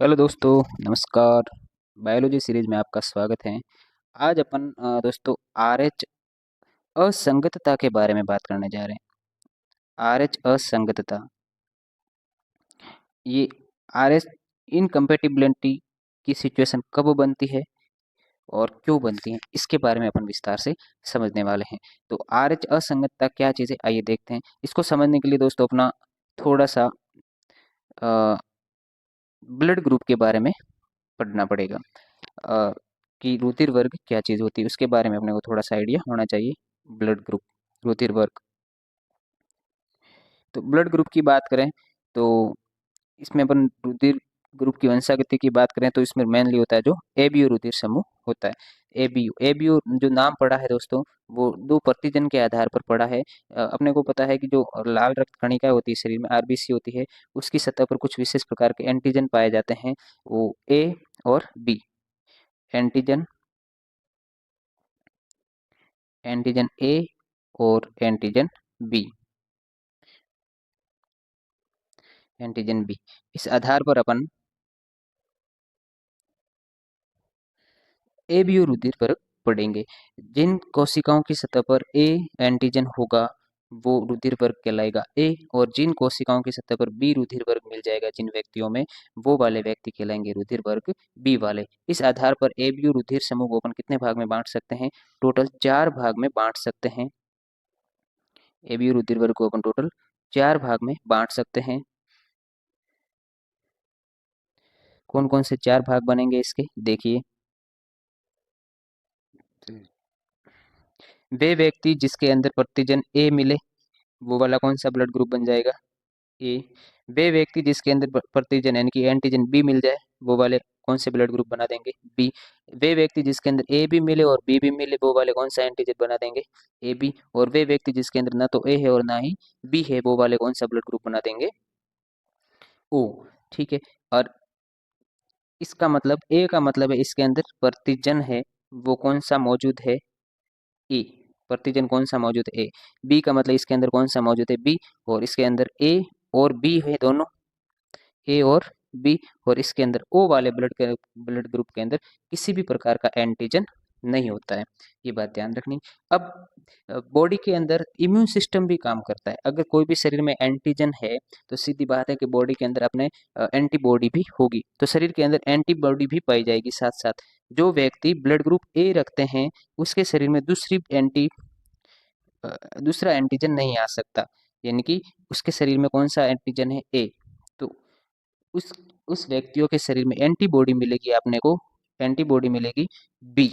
Hello दोस्तों, नमस्कार। Biology series में आपका स्वागत है। आज अपन दोस्तों आरएच असंगतता के बारे में बात करने जा रहे हैं। आरएच असंगतता, ये आरएच इनकम्पेटिबिलिटी की सिचुएशन कब बनती है और क्यों बनती है, इसके बारे में अपन विस्तार से समझने वाले हैं। तो आरएच असंगतता क्या चीज़ है, आइए देखते हैं। इसको समझने के लिए दोस्तों अपना थोड़ा सा ब्लड ग्रुप के बारे में पढ़ना पड़ेगा। अ, कि रुधिर वर्ग क्या चीज़ होती है, उसके बारे में अपने को थोड़ा सा आइडिया होना चाहिए। ब्लड ग्रुप, रुधिर वर्ग। तो ब्लड ग्रुप की बात करें तो इसमें अपन रुधिर ग्रुप की वंशागति की बात करें तो इसमें मेनली होता है जो एबीओ रुधिर समूह होता है। एबीओ एबीओ जो नाम पड़ा है दोस्तों, वो दो प्रतिजन के आधार पर पड़ा है। अपने को पता है कि जो लाल रक्त कणिका होती है शरीर में, आरबीसी होती है, उसकी सतह पर कुछ विशेष प्रकार के एंटीजन पाए जाते हैं, वो ए और बी। एंटीजन एंटीजन ए और एंटीजन बी। एंटीजन बी, इस आधार पर अपन एबीओ रुधिर वर्ग पढ़ेंगे। जिन कोशिकाओं की सतह पर ए एंटीजन होगा वो रुधिर वर्ग कहलाएगा ए, और जिन कोशिकाओं की सतह पर बी रुधिर वर्ग मिल जाएगा जिन व्यक्तियों में, वो वाले व्यक्ति कहलाएंगे रुधिर वर्ग बी वाले। इस आधार पर एबीओ रुधिर समूह को अपन कितने भाग में बांट सकते हैं? टोटल 4 भाग में बांट सकते हैं। एबीओ रुधिर वर्ग को अपन टोटल 4 भाग में बांट सकते हैं। कौन कौन से 4 भाग बनेंगे इसके, देखिए। वे व्यक्ति जिसके अंदर प्रतिजन ए मिले, वो वाला कौन सा ब्लड ग्रुप बन जाएगा? ए। वे व्यक्ति जिसके अंदर प्रतिजन यानी कि एंटीजन बी मिल जाए, वो वाले कौन से ब्लड ग्रुप बना देंगे? बी। वे व्यक्ति जिसके अंदर ए भी मिले और बी भी मिले, वो वाले कौन सा एंटीजन बना देंगे? A B. और वे व्यक्ति जिसके अंदर ना तो ए है और ना ही बी है, वो वाले कौन सा ब्लड ग्रुप बना देंगे? ओ। ठीक है। और इसका मतलब, ए का मतलब है इसके अंदर प्रतिजन है, वो कौन सा मौजूद है? ए। प्रतिजन कौन सा मौजूद है? ए। बी का मतलब इसके अंदर कौन सा मौजूद है? बी। और इसके अंदर ए और बी है दोनों, ए और बी। और इसके अंदर ओ वाले ब्लड ग्रुप के अंदर किसी भी प्रकार का एंटीजन नहीं होता है, ये बात ध्यान रखनी। अब बॉडी के अंदर इम्यून सिस्टम भी काम करता है। अगर कोई भी शरीर में एंटीजन है तो सीधी बात है कि बॉडी के अंदर अपने एंटीबॉडी भी होगी, तो शरीर के अंदर एंटीबॉडी भी पाई जाएगी। साथ साथ जो व्यक्ति ब्लड ग्रुप ए रखते हैं उसके शरीर में दूसरा एंटीजन नहीं आ सकता, यानी कि उसके शरीर में कौन सा एंटीजन है? ए। तो उस उस व्यक्तियों के शरीर में एंटीबॉडी मिलेगी अपने को, एंटीबॉडी मिलेगी बी।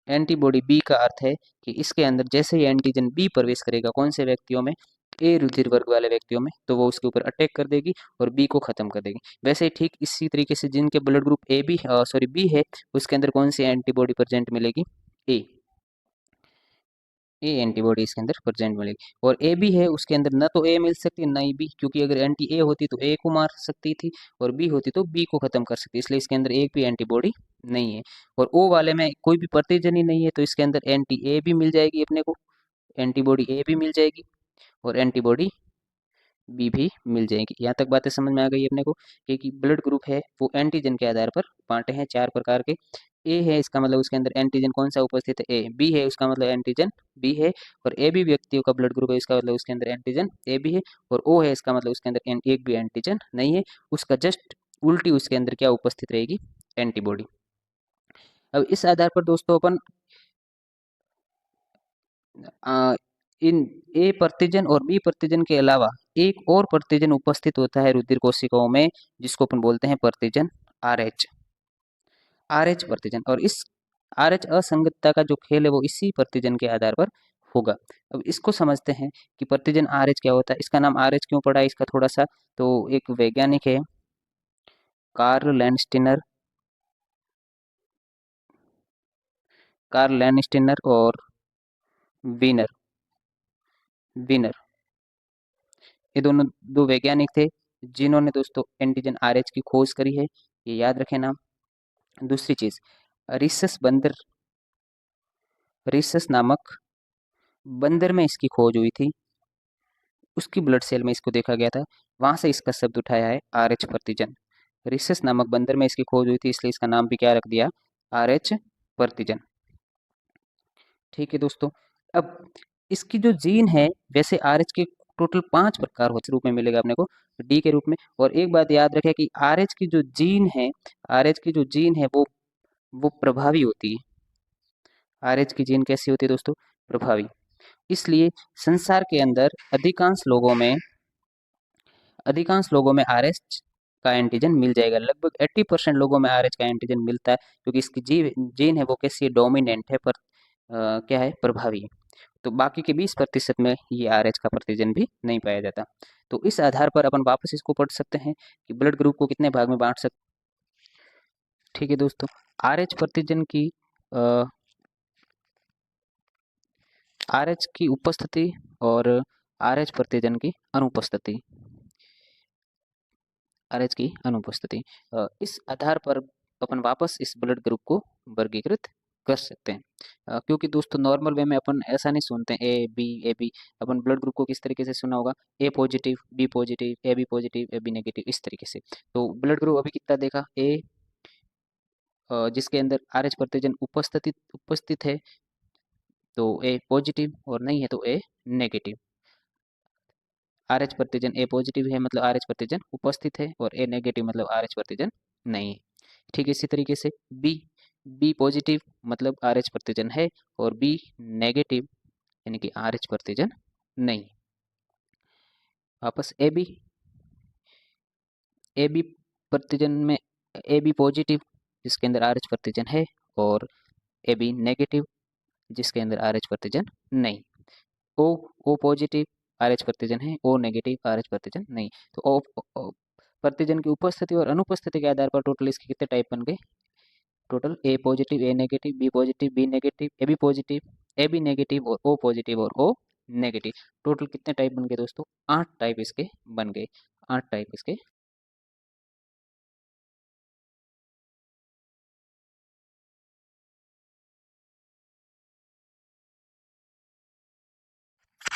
एंटीबॉडी बी का अर्थ है कि इसके अंदर जैसे ही एंटीजन बी प्रवेश करेगा कौन से व्यक्तियों में? ए रुधिर वर्ग वाले व्यक्तियों में, तो वो उसके ऊपर अटैक कर देगी और बी को खत्म कर देगी। वैसे ही ठीक इसी तरीके से जिनके blood group A B sorry B है, उसके अंदर कौन सी एंटीबॉडी प्रेजेंट मिलेगी? ए। ए एंटीबॉडी इसके अंदर प्रेजेंट मिलेगी। और ए बी है, उसके अंदर ना तो ए मिल सकती ना ही बी, क्योंकि अगर एंटी ए होती तो ए को मार सकती थी और बी होती तो बी को खत्म कर सकती, इसलिए इसके अंदर एक भी एंटीबॉडी नहीं है। और ओ वाले में कोई भी प्रतिजन ही नहीं है, तो इसके अंदर एंटी ए भी मिल जाएगी अपने को, एंटीबॉडी ए भी मिल जाएगी और एंटीबॉडी बी भी मिल जाएगी। यहाँ तक बातें समझ में आ गई अपने को कि ब्लड ग्रुप है वो एंटीजन के आधार पर बांटे हैं 4 प्रकार के। ए है इसका मतलब उसके अंदर एंटीजन कौन सा उपस्थित है? ए। बी है उसका मतलब एंटीजन बी है। और ए बी व्यक्तियों का ब्लड ग्रुप है, इसका मतलब उसके अंदर एंटीजन ए बी है। और ओ है इसका मतलब उसके अंदर एक भी एंटीजन नहीं है, उसका जस्ट उल्टी उसके अंदर क्या उपस्थित रहेगी? एंटीबॉडी। अब इस आधार पर दोस्तों अपन आ, इन ए प्रतिजन और बी प्रतिजन के अलावा एक और प्रतिजन उपस्थित होता है रुधिर कोशिकाओं में, जिसको अपन बोलते हैं प्रतिजन आर एच। आर एच प्रतिजन, और इस आर एच असंगतता का जो खेल है वो इसी प्रतिजन के आधार पर होगा। अब इसको समझते हैं कि प्रतिजन आर एच क्या होता है, इसका नाम आर एच क्यों पड़ा है, इसका थोड़ा सा। तो एक वैज्ञानिक है कार्ल लैंडस्टीनर, कार्ल लैंडस्टीनर और वीनर वीनर ये दोनों दो वैज्ञानिक थे जिन्होंने दोस्तों एंटीजन आरएच की खोज करी है, ये याद रखें नाम। दूसरी चीज, रिसस बंदर, रिसस नामक बंदर में इसकी खोज हुई थी, उसकी ब्लड सेल में इसको देखा गया था, वहां से इसका शब्द उठाया है आरएच प्रतिजन। रिसेस नामक बंदर में इसकी खोज हुई थी, इसलिए इसका नाम भी क्या रख दिया, RH प्रतिजन। ठीक है दोस्तों, अब इसकी जो जीन है, वैसे RH के टोटल 5 प्रकार होते रूप में मिलेगा अपने को डी के रूप में। और एक बात याद रखें कि RH की जो जीन है, RH की जो जीन है वो प्रभावी होती है। RH की जीन कैसी होती है दोस्तों, प्रभावी। इसलिए संसार के अंदर अधिकांश लोगों में RH का एंटीजन मिल जाएगा। लगभग 80% लोगों में RH का एंटीजन मिलता है, क्योंकि इसकी जीन है वो कैसी है, डोमिनेंट है, पर क्या है, प्रभावी है। तो बाकी के 20% में ये RH का प्रतिजन भी नहीं पाया जाता। तो इस आधार पर अपन वापस इसको पढ़ सकते हैं कि ब्लड ग्रुप को कितने भाग में बांट सकते। ठीक है दोस्तों, RH प्रतिजन की RH की उपस्थिति और RH प्रतिजन की अनुपस्थिति, RH की अनुपस्थिति, इस आधार पर अपन वापस इस ब्लड ग्रुप को वर्गीकृत कर सकते हैं। क्योंकि दोस्तों नॉर्मल वे में अपन ऐसा नहीं सुनते हैं ए बी, अपन ब्लड ग्रुप को किस तरीके से सुना होगा, A positive, B positive, A B positive, A B negative, इस तरीके से। तो ब्लड ग्रुप अभी कितना देखा, ए जिसके अंदर RH प्रतिजन उपस्थित है तो ए पॉजिटिव, और नहीं है तो ए नेगेटिव। RH प्रतिजन ए पॉजिटिव है मतलब RH प्रतिजन उपस्थित है, और ए नेगेटिव मतलब RH प्रतिजन नहीं है। ठीक है, इसी तरीके से बी पॉजिटिव मतलब RH प्रतिजन है, और बी नेगेटिव यानी कि RH प्रतिजन नहीं। वापस ए बी प्रतिजन में ए बी पॉजिटिव जिसके अंदर RH प्रतिजन है, और ए बी नेगेटिव जिसके अंदर RH प्रतिजन नहीं। ओ पॉजिटिव RH प्रतिजन है, ओ नेगेटिव RH प्रतिजन नहीं। तो ओ प्रतिजन की उपस्थिति और अनुपस्थिति के आधार पर टोटल इसके कितने टाइप बन गए, total A positive, A negative, B positive, B negative, A B positive, A B negative, और ओ पॉजिटिव और ओ नेगेटिव। टोटल कितने टाइप बन गए दोस्तों, 8 टाइप इसके बन गए, 8 टाइप इसके।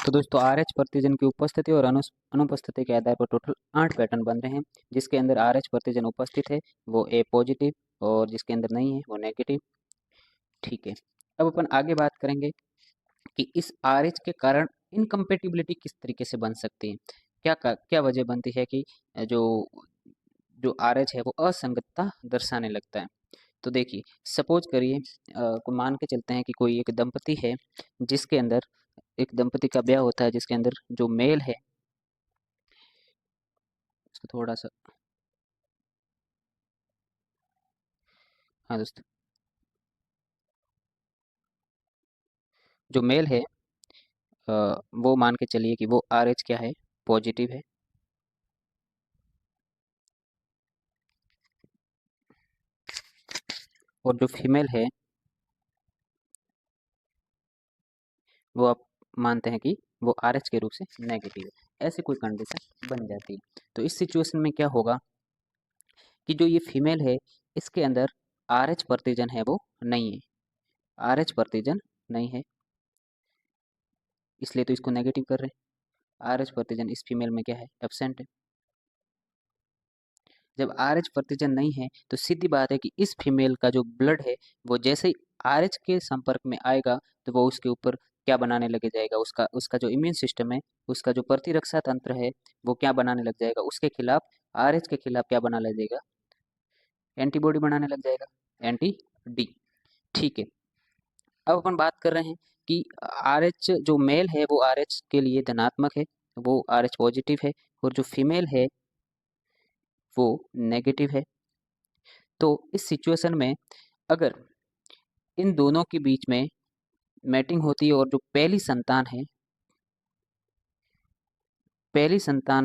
तो दोस्तों RH प्रतिजन की उपस्थिति और अनुपस्थिति के आधार पर टोटल 8 पैटर्न बन रहे हैं। जिसके अंदर RH प्रतिजन उपस्थित है वो ए पॉजिटिव, और जिसके अंदर नहीं है वो नेगेटिव। ठीक है, अब अपन आगे बात करेंगे कि इस RH के कारण इनकम्पेटिबिलिटी किस तरीके से बन सकती है। क्या वजह बनती है कि जो जो RH है वो असंगतता दर्शाने लगता है। तो देखिए, सपोज करिए को मान के चलते हैं कि कोई एक दंपति है, जिसके अंदर एक दंपति का ब्याह होता है, जिसके अंदर जो मेल है उसको थोड़ा सा, हाँ दोस्तों, जो मेल है वो मान के चलिए कि वो RH क्या है, पॉजिटिव है। और जो फीमेल है वो आप मानते हैं कि वो RH के रूप से नेगेटिव है। ऐसी कोई कंडीशन बन जाती है। तो इस सिचुएशन में क्या होगा कि जो ये फीमेल है, इसके अंदर RH प्रतिजन है वो नहीं है, RH प्रतिजन नहीं है, इसलिए तो इसको नेगेटिव कर रहे हैं। RH प्रतिजन इस फीमेल में क्या है, एब्सेंट है। जब RH प्रतिजन नहीं है तो सीधी बात है कि इस फीमेल का जो ब्लड है वो जैसे ही RH के संपर्क में आएगा तो वो उसके ऊपर क्या बनाने लगे जाएगा, उसका उसका जो इम्यून सिस्टम है, उसका जो प्रतिरक्षा तंत्र है, वो क्या बनाने लग जाएगा, उसके खिलाफ, RH के खिलाफ क्या बना लग जाएगा, एंटीबॉडी बनाने लग जाएगा, एंटी डी। ठीक है, अब अपन बात कर रहे हैं कि RH जो मेल है वो RH के लिए धनात्मक है, वो RH पॉजिटिव है, और जो फीमेल है वो नेगेटिव है। तो इस सिचुएशन में अगर इन दोनों के बीच में मैटिंग होती है और जो पहली संतान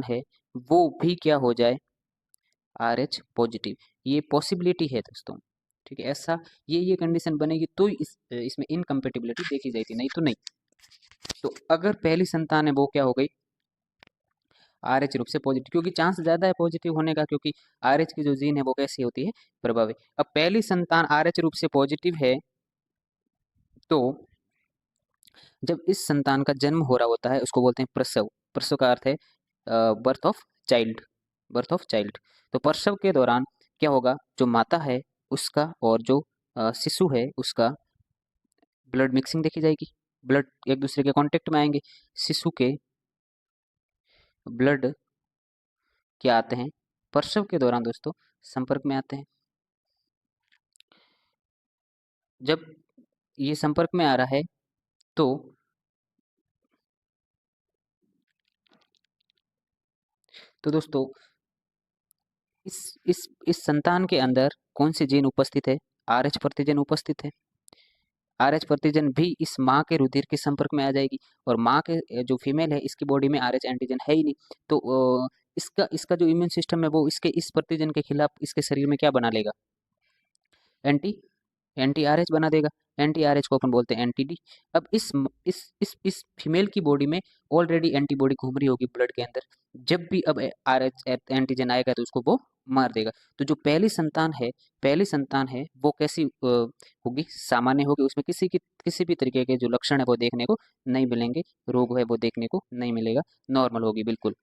है वो भी क्या हो जाए, RH पॉजिटिव, ये पॉसिबिलिटी है दोस्तों। ठीक है, ऐसा ये कंडीशन बनेगी तो इसमें इनकम्पेटिबिलिटी देखी जाएगी, नहीं तो नहीं। तो अगर पहली संतान है वो क्या हो गई, RH रूप से पॉजिटिव, क्योंकि चांस ज्यादा है पॉजिटिव होने का, क्योंकि RH की जो जीन है वो कैसी होती है, प्रभावी। अब पहली संतान RH रूप से पॉजिटिव है, तो जब इस संतान का जन्म हो रहा होता है उसको बोलते हैं प्रसव। प्रसव का अर्थ है birth of child, birth of child. तो प्रसव के दौरान क्या होगा, जो माता है उसका और जो शिशु है उसका ब्लड मिक्सिंग देखी जाएगी, ब्लड एक दूसरे के कांटेक्ट में आएंगे। शिशु के ब्लड क्या आते हैं, प्रसव के दौरान दोस्तों संपर्क में आते हैं। जब ये संपर्क में आ रहा है तो दोस्तों इस संतान के अंदर कौन से जीन उपस्थित है, आरएच प्रतिजन उपस्थित है। आरएच प्रतिजन भी इस माँ के रुधिर के संपर्क में आ जाएगी और माँ के जो फीमेल है इसकी बॉडी में आरएच एंटीजन है ही नहीं, तो इसका इसका जो इम्यून सिस्टम है वो इसके इस प्रतिजन के खिलाफ इसके शरीर में क्या बना लेगा, एंटी एंटी आरएच बना देगा। एंटी आरएच को अपन बोलते हैं एंटीडी। अब इस फीमेल की बॉडी में ऑलरेडी एंटीबॉडी घूम रही होगी ब्लड के अंदर, जब भी अब आरएच एंटीजन आएगा तो उसको वो मार देगा। तो जो पहली संतान है वो कैसी होगी, सामान्य होगी, उसमें किसी भी तरीके के जो लक्षण है वो देखने को नहीं मिलेंगे, रोग है वो देखने को नहीं मिलेगा, नॉर्मल होगी बिल्कुल।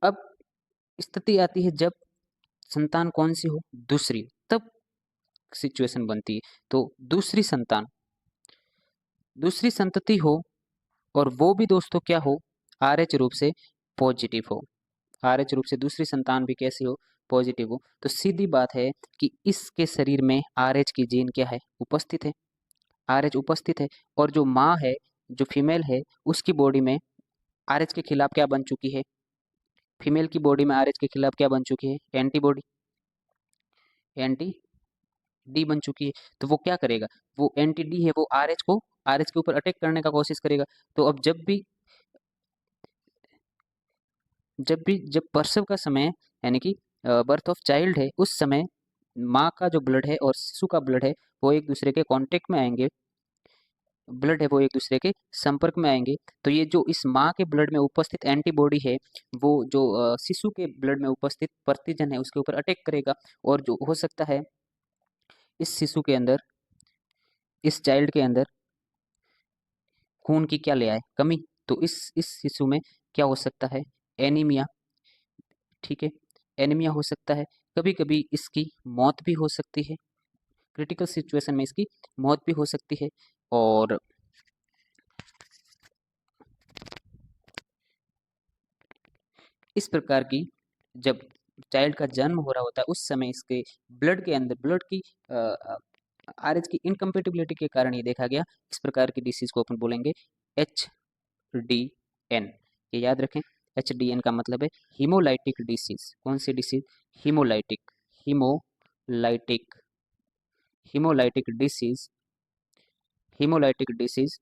अब स्थिति आती है जब संतान कौन सी हो, दूसरी, तब सिचुएशन बनती है। तो दूसरी संतति हो और वो भी दोस्तों क्या हो, आरएच रूप से पॉजिटिव हो। आरएच रूप से दूसरी संतान भी कैसी हो, पॉजिटिव हो। तो सीधी बात है कि इसके शरीर में आरएच की जीन क्या है, उपस्थित है, आरएच उपस्थित है। और जो माँ है, जो फीमेल है, उसकी बॉडी में आरएच के खिलाफ क्या बन चुकी है, फीमेल की बॉडी में आरएच के खिलाफ क्या बन चुकी है, एंटीबॉडी, एंटी डी बन चुकी है। तो वो क्या करेगा, वो एंटी डी है वो आरएच के ऊपर अटैक करने का कोशिश करेगा। तो अब जब प्रसव का समय यानी कि बर्थ ऑफ चाइल्ड है, उस समय माँ का जो ब्लड है और शिशु का ब्लड है वो एक दूसरे के कांटेक्ट में आएंगे, ब्लड है वो एक दूसरे के संपर्क में आएंगे। तो ये जो इस माँ के ब्लड में उपस्थित एंटीबॉडी है वो जो शिशु के ब्लड में उपस्थित प्रतिजन है उसके ऊपर अटैक करेगा। और जो हो सकता है इस शिशु के अंदर, इस चाइल्ड के अंदर खून की क्या ले आए, कमी। तो इस शिशु में क्या हो सकता है, एनीमिया, ठीक है, एनीमिया हो सकता है। कभी कभी इसकी मौत भी हो सकती है, क्रिटिकल सिचुएशन में इसकी मौत भी हो सकती है। और इस प्रकार की जब चाइल्ड का जन्म हो रहा होता है उस समय इसके ब्लड के अंदर ब्लड की आरएच की इनकम्पेटिबिलिटी के कारण ये देखा गया। इस प्रकार की डिसीज को अपन बोलेंगे HDN, ये याद रखें। HDN का मतलब है हीमोलाइटिक डिसीज। कौन सी disease, haemolytic, haemolytic, haemolytic disease, haemolytic disease,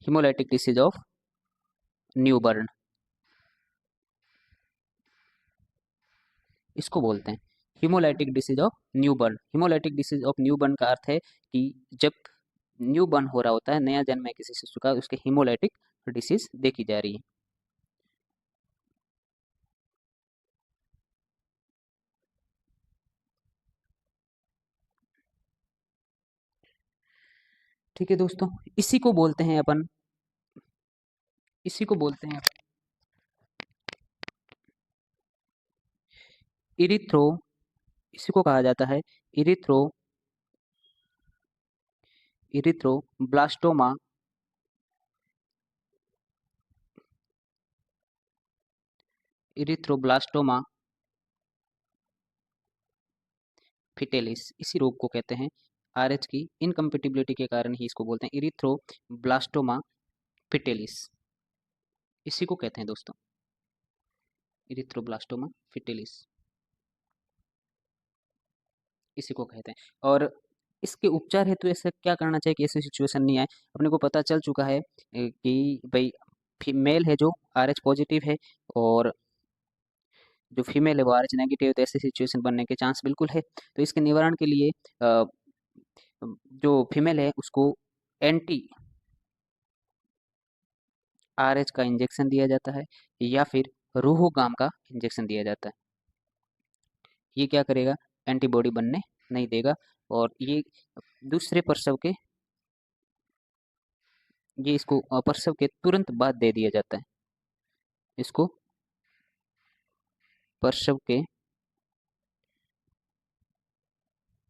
haemolytic disease of newborn, इसको बोलते हैं haemolytic disease of newborn. Haemolytic disease of newborn का अर्थ है कि जब न्यूबर्न हो रहा होता है, नया जन्म है किसी शिशु का, उसके हीमोलाइटिक डिसीज देखी जा रही है। ठीक है दोस्तों, इसी को बोलते हैं अपन इरिथ्रो, इसी को कहा जाता है इरिथ्रो इरिथ्रोब्लास्टोमा, इरिथ्रोब्लास्टोमा फिटेलिस, इसी रोग को कहते हैं। आरएच की इनकम्पेटिबिलिटी के कारण ही इसको बोलते हैं इरिथ्रोब्लास्टोमा फिटेलिस, इसी को कहते हैं दोस्तों इरिथ्रोब्लास्टोमा फिटेलिस, इसी को कहते हैं। और इसके उपचार हेतु ऐसा क्या करना चाहिए कि ऐसी सिचुएशन नहीं आए। अपने को पता चल चुका है कि भाई फीमेल है जो आरएच पॉजिटिव है और जो फीमेल है वो आरएच नेगेटिव है, तो ऐसी सिचुएशन बनने के चांस बिल्कुल है। तो इसके निवारण के लिए जो फीमेल है उसको एंटी आरएच का इंजेक्शन दिया जाता है या फिर रोहुगाम का इंजेक्शन दिया जाता है। ये क्या करेगा, एंटीबॉडी बनने नहीं देगा और ये दूसरे प्रसव के, ये इसको प्रसव के तुरंत बाद दे दिया जाता है। इसको प्रसव के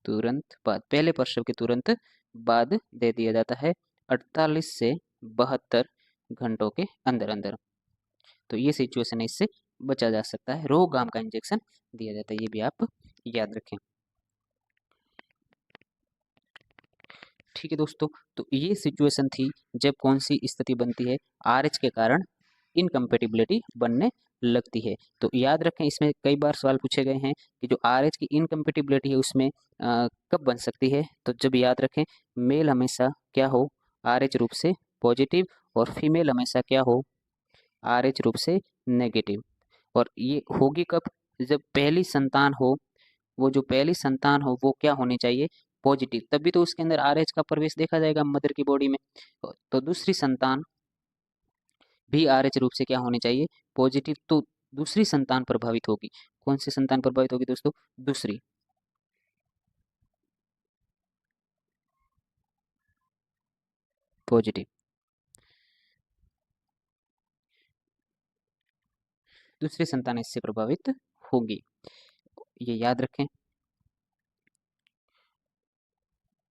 तुरंत बाद, पहले प्रसव के तुरंत बाद दे दिया जाता है 48 से 72 घंटों के अंदर अंदर। तो ये सिचुएशन है, इससे बचा जा सकता है, रोगाम का इंजेक्शन दिया जाता है, ये भी आप याद रखें। ठीक है दोस्तों, तो ये सिचुएशन थी जब कौन सी स्थिति बनती है, आरएच के कारण इनकम्पेटिबिलिटी बनने लगती है। तो याद रखें, इसमें कई बार सवाल पूछे गए हैं कि जो आरएच की इनकम्पेटिबिलिटी है उसमें कब बन सकती है। तो जब याद रखें मेल हमेशा क्या हो, आरएच रूप से पॉजिटिव, और फीमेल हमेशा क्या हो, आरएच रूप से नेगेटिव। और ये होगी कब, जब पहली संतान हो, वो जो पहली संतान हो वो क्या होनी चाहिए, पॉजिटिव, तभी तो उसके अंदर आरएच का प्रवेश देखा जाएगा मदर की बॉडी में। तो दूसरी संतान भी आरएच रूप से क्या होनी चाहिए, पॉजिटिव। तो दूसरी संतान प्रभावित होगी, कौन सी संतान प्रभावित होगी दोस्तों, दूसरी, पॉजिटिव, दूसरी संतान इससे प्रभावित होगी, ये याद रखें।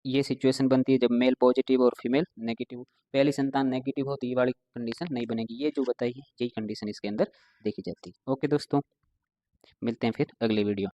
ये सिचुएशन बनती है जब मेल पॉजिटिव और फीमेल नेगेटिव, पहली संतान नेगेटिव हो तो ये वाली कंडीशन नहीं बनेगी, ये जो बताई है यही कंडीशन इसके अंदर देखी जाती है। ओके दोस्तों, मिलते हैं फिर अगले वीडियो।